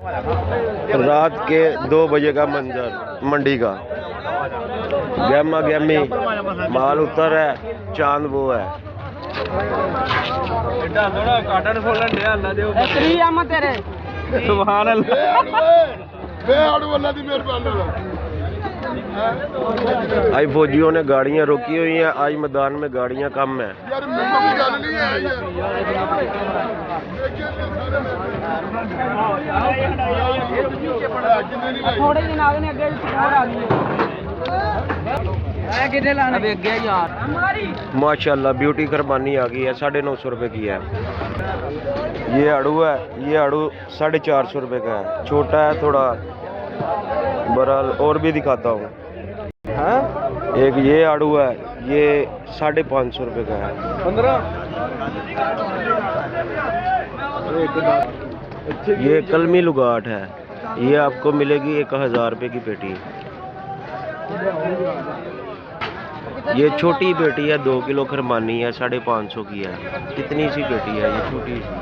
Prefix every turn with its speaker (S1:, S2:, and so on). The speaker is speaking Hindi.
S1: रात के 2 बजे का मंजर मंडी का। गहमा गहमी माल उतर है, चांद वो है। आज फौजियों ने गाड़ियां रोकी हुई हैं। आज मैदान में गाड़ियां कम है। माशाल्लाह ब्यूटी कुर्बानी आ गई है। 950 रुपए की है। ये आड़ू है, ये आड़ू 450 रुपए का है। छोटा है थोड़ा, बहरहाल और भी दिखाता हूँ। एक ये आड़ू है, ये 550 रुपए का है। 15। ये कलमी लुगाट है, ये आपको मिलेगी 1000 रुपए की पेटी। ये छोटी पेटी है, 2 किलो खरमानी है, 550 की है। कितनी सी पेटी है ये, छोटी सी।